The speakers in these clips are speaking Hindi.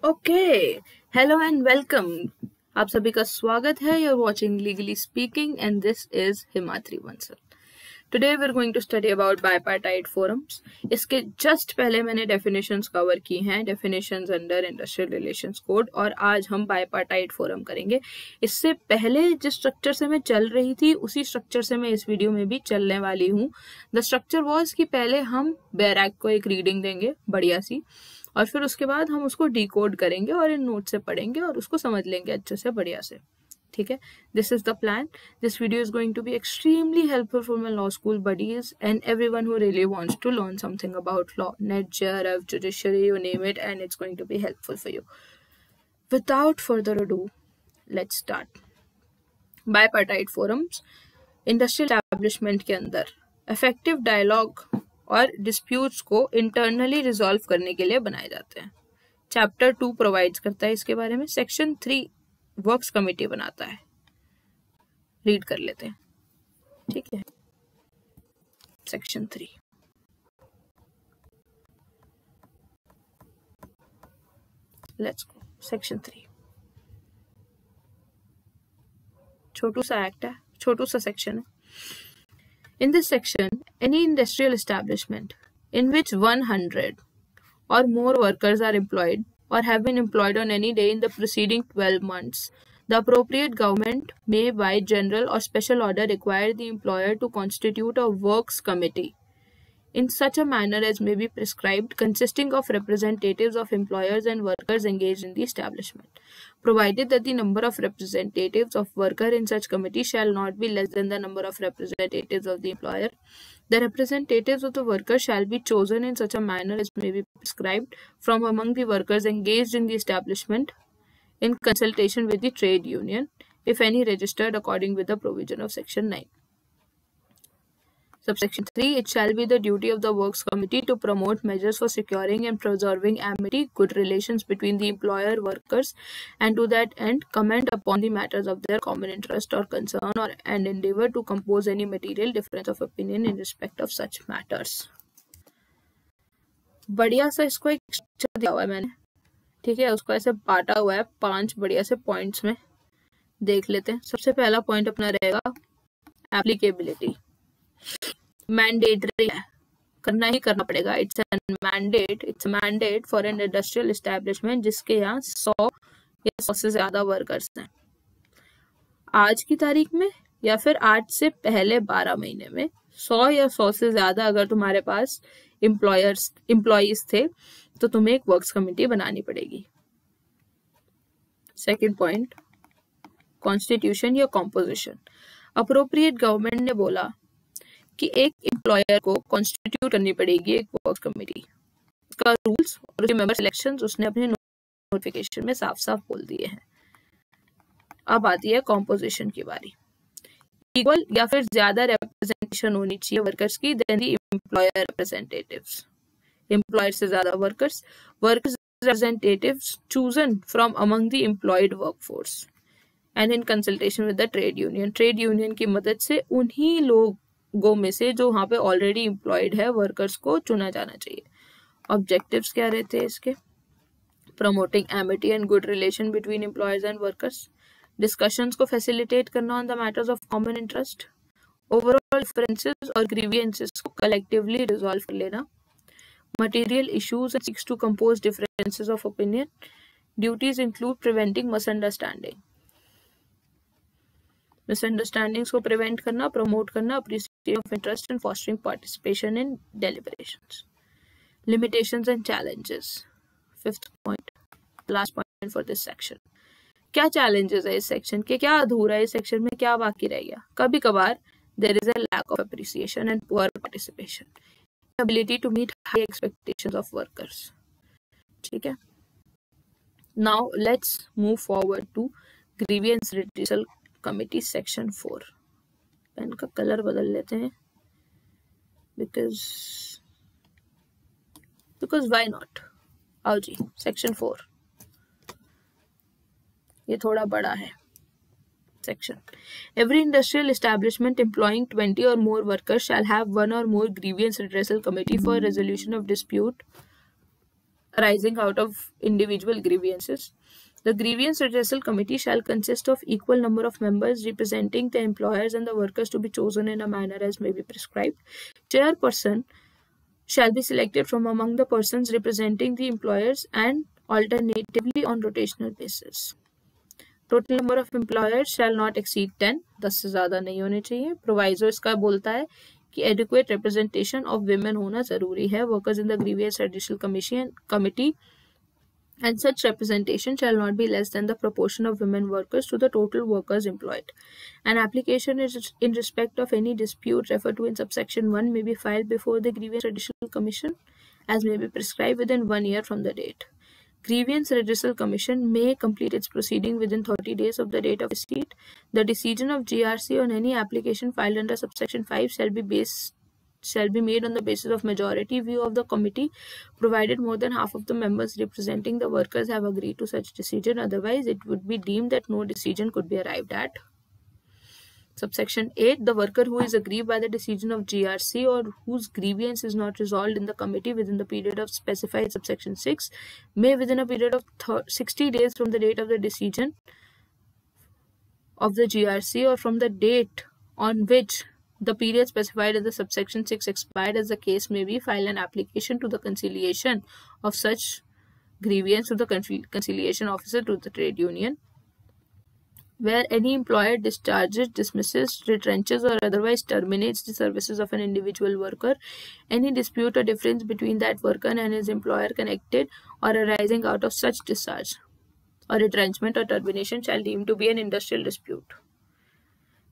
Okay, hello and welcome. आप सभी का स्वागत है। You are watching Legally Speaking and this is Himadri Bansal. Today we are going to study about bipartite forums. इसके जस्ट पहले मैंने डेफिनेशंस कवर की हैं, definitions under industrial relations code, और आज हम बायपार्टाइट फोरम करेंगे। इससे पहले जिस स्ट्रक्चर से मैं चल रही थी उसी स्ट्रक्चर से मैं इस वीडियो में भी चलने वाली हूँ। द स्ट्रक्चर वॉज कि पहले हम बैराक को एक रीडिंग देंगे बढ़िया सी, और फिर उसके बाद हम उसको डिकोड करेंगे और इन नोट से पढ़ेंगे और उसको समझ लेंगे अच्छे से बढ़िया से। ठीक है, this is the plan. This video is going to be extremely helpful for my law school buddies and everyone who really wants to learn something about law, net, JRF, judiciary, you name it, and it's going to be helpful for you. Without further ado, let's start. Bipartite forums industrial establishment के अंदर इफेक्टिव डायलॉग और डिस्प्यूट्स को इंटरनली रिजॉल्व करने के लिए बनाए जाते हैं। चैप्टर 2 प्रोवाइड्स करता है इसके बारे में। सेक्शन 3 वर्क्स कमेटी बनाता है। रीड कर लेते हैं, ठीक है। Section 3, let's go. सेक्शन 3 छोटू सा एक्ट है, छोटू सा सेक्शन है। In this section, any industrial establishment in which 100 or more workers are employed or have been employed on any day in the preceding 12 months, the appropriate government may by general or special order require the employer to constitute a works committee in such a manner as may be prescribed, consisting of representatives of employers and workers engaged in the establishment, provided that the number of representatives of worker in such committee shall not be less than the number of representatives of the employer. The representatives of the worker shall be chosen in such a manner as may be prescribed from among the workers engaged in the establishment in consultation with the trade union, if any registered according with the provision of section 9. Subsection 3, it shall be the duty of the works committee to promote measures for securing and preserving amity, good relations between the employer workers, and to that end comment upon the matters of their common interest or concern, or and endeavor to compose any material difference of opinion in respect of such matters. बढ़िया सा इसको एक स्ट्रक्चर दिया हुआ है मैंने, ठीक है। उसको ऐसे बांटा हुआ है 5 बढ़िया से पॉइंट्स में। देख लेते हैं। सबसे पहला पॉइंट अपना रहेगा एप्लीकेबिलिटी। मैंडेटरी है, करना ही करना पड़ेगा। It's mandate for an industrial establishment जिसके यहाँ 100 या 100 से ज्यादा वर्कर्स हैं आज की तारीख में, या फिर आज से पहले 12 महीने में 100 या 100 से ज्यादा अगर तुम्हारे पास एम्प्लॉयज थे तो तुम्हें एक वर्क्स कमेटी बनानी पड़ेगी। सेकंड पॉइंट, कॉन्स्टिट्यूशन या कॉम्पोजिशन। अप्रोप्रिएट गवर्नमेंट ने बोला कि एक एम्प्लॉयर को कॉन्स्टिट्यूट करनी पड़ेगी एक वर्क्स कमेटी। उसका रूल्स और उसके मेंबर सिलेक्शंस उसने अपने नोटिफिकेशन में साफ साफ बोल दिए हैं। अब आती है कॉम्पोजिशन की बारी। इक्वल या फिर ज्यादा रिप्रेजेंटेशन होनी चाहिए वर्कर्स की then the employer representatives. Employer से ज्यादा workers representatives chosen from among the employed workforce and in consultation with the trade union. Trade union की मदद से उन्हीं लोगों में से जो वहां पे ऑलरेडी एम्प्लॉयड है वर्कर्स को चुना जाना चाहिए। ऑब्जेक्टिव्स क्या रहते हैं इसके? Promoting amity and good relation between employers and workers, discussions को फैसिलिटेट करना on the matters of common interest, overall differences और ग्रीवियंसेस को कलेक्टिवली रिजॉल्व कर लेना, material issues and seeks to compose differences of opinion. Duties include preventing misunderstanding, misunderstandings को प्रिवेंट करना, प्रमोट करना, appreciation of interest and fostering participation in deliberations. Limitations and challenges, fifth point, last point for this section. क्या चैलेंजेस है इस सेक्शन के? क्या अधूरा है इस सेक्शन में? क्या बाकी रह गया? कभी कभार there is a lack of appreciation and poor participation, ability to meet high expectations of workers. ठीक है, now let's move forward to grievance redressal committee section 4। Pen का कलर बदल लेते हैं बिकॉज व्हाई नॉट। आओ जी, सेक्शन 4 ये थोड़ा बड़ा है section. Every industrial establishment employing 20 or more workers shall have one or more grievance redressal committee for resolution of dispute arising out of individual grievances. The Grievance Redressal Committee shall consist of equal number of members representing the employers and the workers to be chosen in a manner as may be prescribed. Chairperson shall be selected from among the persons representing the employers and alternatively on rotational basis. Total number of employers shall not exceed 10. 10 से ज़्यादा नहीं होने चाहिए. Proviso इसका बोलता है कि adequate representation of women होना ज़रूरी है. Workers in the Grievance Redressal Committee and such representation shall not be less than the proportion of women workers to the total workers employed. An application in respect of any dispute referred to in subsection 1 may be filed before the Grievance Redressal Commission as may be prescribed within 1 year from the date. Grievance Redressal Commission may complete its proceeding within 30 days of the date of receipt. The decision of GRC on any application filed under subsection 5 shall be made on the basis of majority view of the committee, provided more than half of the members representing the workers have agreed to such decision. Otherwise, it would be deemed that no decision could be arrived at. Subsection 8. The worker who is aggrieved by the decision of GRC or whose grievance is not resolved in the committee within the period of specified subsection 6 may within a period of 60 days from the date of the decision of the GRC or from the date on which the period specified in the subsection 6 expired as the case may be, file an application to the conciliation of such grievance to the conciliation officer to the trade union. Where any employer discharges, dismisses, retrenches or otherwise terminates the services of an individual worker, any dispute or difference between that worker and his employer connected or arising out of such discharge or retrenchment or termination shall deem to be an industrial dispute.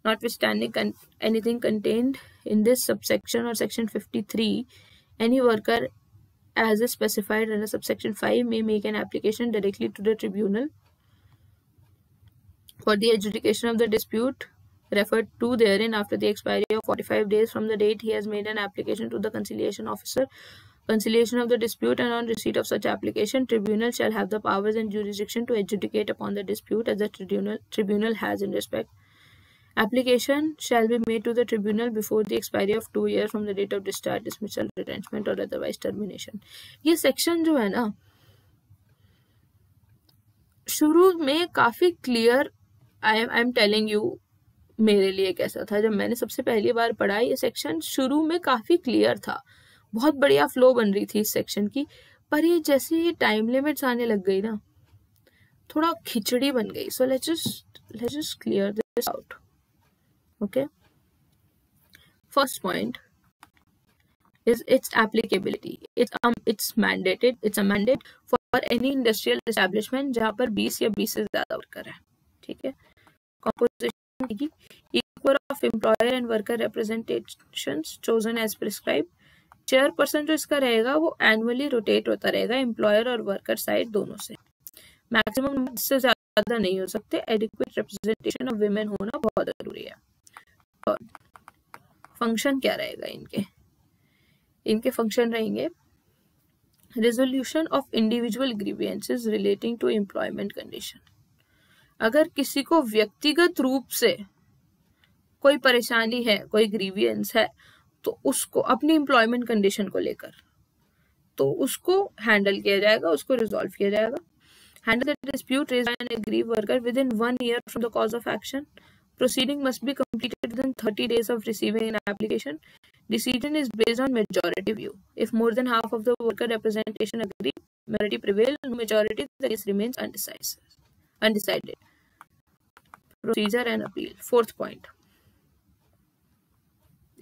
Notwithstanding anything contained in this subsection or section 53, any worker as is specified under subsection 5 may make an application directly to the tribunal for the adjudication of the dispute referred to therein after the expiry of 45 days from the date he has made an application to the conciliation officer. Conciliation of the dispute, and on receipt of such application, tribunal shall have the powers and jurisdiction to adjudicate upon the dispute as the tribunal has in respect. Application shall be made to the tribunal before the expiry of 2 years from the date of discharge, dismissal, retrenchment or otherwise termination. ये section जो है ना, शुरू में काफी clear, I am telling you, मेरे लिए कैसा था जब मैंने सबसे पहली बार पढ़ा. ये सेक्शन शुरू में काफी क्लियर था, बहुत बढ़िया फ्लो बन रही थी इस सेक्शन की, पर ये जैसे ये टाइम लिमिट्स आने लग गई ना, थोड़ा खिचड़ी बन गई. So let's just clear this out. Okay. First point is its applicability. It's mandated. It's a mandate for any industrial establishment जहाँ पर 20 या 20 से ज़्यादा वर्कर है. ठीक है. Composition की equal of employer and worker representations chosen as prescribed. Chairperson जो इसका रहेगा वो annually rotate होता रहेगा employer और worker side दोनों से. Maximum से ज़्यादा नहीं हो सकते. Adequate representation of women होना बहुत जरूरी है. और फंक्शन क्या रहेगा इनके फंक्शन रहेंगे resolution of individual grievances relating to employment condition. अगर किसी को व्यक्तिगत रूप से कोई परेशानी है, कोई ग्रीवियंस है, तो उसको अपनी एम्प्लॉयमेंट कंडीशन को लेकर तो उसको हैंडल किया जाएगा, उसको रिजॉल्व किया जाएगा. Handle the dispute raised by an aggrieved worker within 1 year from the cause of action. Proceeding must be completed within 30 days of receiving an application. Decision is based on majority view. If more than half of the worker representation agree, majority prevail. Majority, the case remains undecided. Procedure and appeal. Fourth point.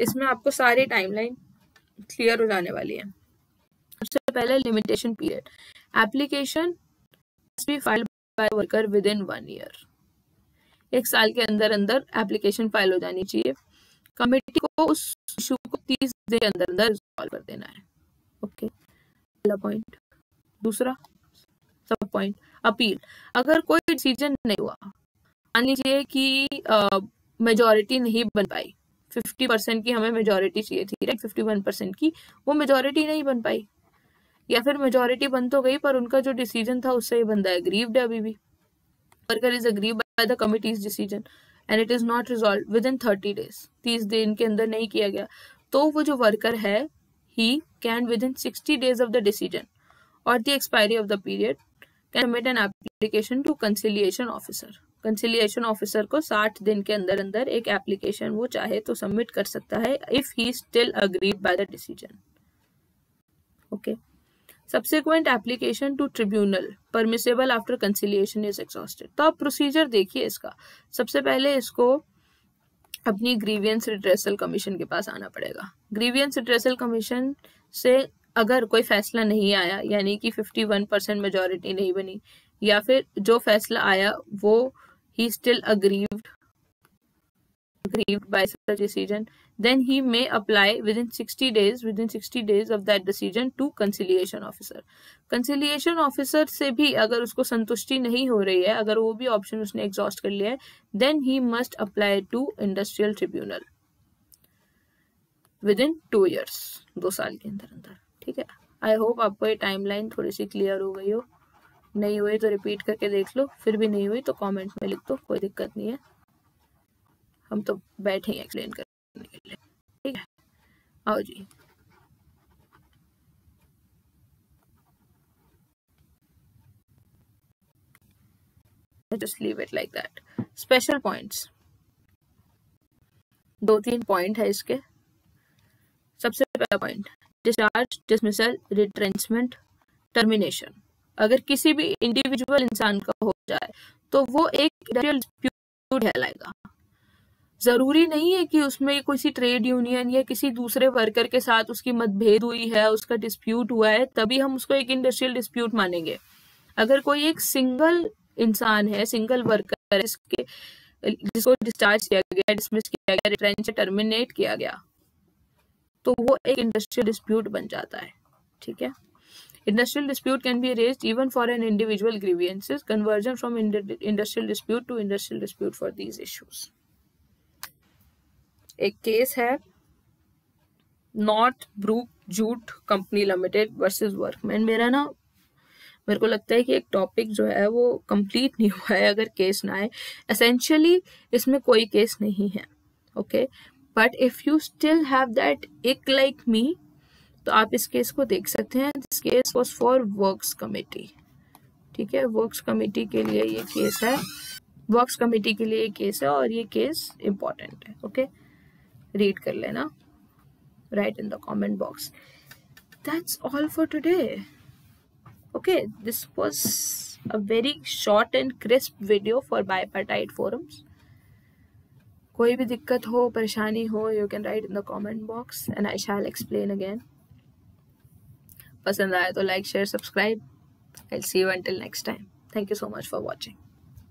इसमें आपको सारी टाइमलाइन क्लियर हो जाने वाली है. सबसे पहले limitation period. Application must be filed by worker within 1 year. 1 साल के अंदर एप्लीकेशन फाइल हो जानी चाहिए. कमेटी को उस इशू को 30 दिन के अंदर रिजॉल्व कर देना है. ओके, पहला पॉइंट. दूसरा सब पॉइंट अपील. अगर कोई डिसीजन नहीं हुआ, मान लीजिए कि मेजॉरिटी नहीं बन पाई, 50% की हमें मेजॉरिटी चाहिए थी, राइट, 51% की, वो मेजॉरिटी नहीं बन पाई, या फिर मेजॉरिटी बन तो गई पर उनका जो डिसीजन था उससे ये बंदा एग्रीव्ड है अभी भी. Worker is aggrieved by the committee's decision and it is not resolved within 30 days. 30 दिन के अंदर नहीं किया गया, तो वो जो वर्कर है he can within 60 days of the decision or the expiry of the period can submit an application to conciliation officer. Conciliation officer को 60 दिन के अंदर अंदर एक एप्लीकेशन वो चाहे तो सबमिट कर सकता है if he still agreed by the decision. Okay. Subsequent application to tribunal permissible after conciliation is exhausted. तो आप प्रोसीजर देखिए इसका. सबसे पहले इसको अपनी ग्रीवियंस रिड्रेसल कमीशन के पास आना पड़ेगा. ग्रीवियंस रिड्रेसल कमीशन से अगर कोई फैसला नहीं आया, यानी कि 51% मेजॉरिटी नहीं बनी, या फिर जो फैसला आया वो he still aggrieved by such decision, then he may apply within 60 days of that decision to conciliation officer. conciliation officer से भी अगर उसको संतुष्टि नहीं हो रही है, अगर वो भी ऑप्शन उसने एग्जॉस्ट कर लिया है, then he must apply to industrial tribunal within 2 years, 2 साल के अंदर अंदर. ठीक है. आई होप आपको ये टाइमलाइन थोड़ी सी क्लियर हो गई हो. नहीं हुई तो रिपीट करके देख लो, फिर भी नहीं हुई तो कमेंट में लिख दो, कोई दिक्कत नहीं है, हम तो बैठे हैं एक्सप्लेन करने के लिए. ठीक है. आओ जी. Just leave it like that. Special points 2-3 point है इसके. सबसे पहला point, discharge, dismissal, retrenchment, termination. अगर किसी भी इंडिविजुअल इंसान का हो जाए तो वो एक इंडस्ट्रियल डिस्प्यूट कहलाएगा. जरूरी नहीं है कि उसमें किसी ट्रेड यूनियन या किसी दूसरे वर्कर के साथ उसकी मतभेद हुई है, उसका डिस्प्यूट हुआ है, तभी हम उसको एक इंडस्ट्रियल डिस्प्यूट मानेंगे. अगर कोई एक सिंगल इंसान है, सिंगल वर्कर है, जिसको डिस्चार्ज किया गया, डिसमिस किया गया, रिट्रेंच, टर्मिनेट किया गया, तो वो एक इंडस्ट्रियल डिस्प्यूट बन जाता है. ठीक है. Industrial dispute can be raised even for an individual grievances. Conversion from industrial dispute to industrial dispute for these issues. एक केस है North Brook Jute company limited versus workman. मेरे को लगता है कि एक टॉपिक जो है वो कंप्लीट नहीं हुआ है अगर केस ना आए. एसेंशियली इसमें कोई केस नहीं है. Okay. But if you still have that इक लाइक मी, तो आप इस केस को देख सकते हैं. This case was for works committee. ठीक है. वर्क्स कमेटी के लिए ये केस है. वर्क्स कमेटी के लिए ये केस है और ये केस इंपॉर्टेंट है. ओके. रीड कर लेना. Write in the comment box. That's all for today. Okay. This was a very short and crisp video for bipartite forums. कोई भी दिक्कत हो, परेशानी हो, you can write in the comment box and I shall explain again. पसंद आया तो like, share, subscribe. I'll see you until next time. Thank you so much for watching.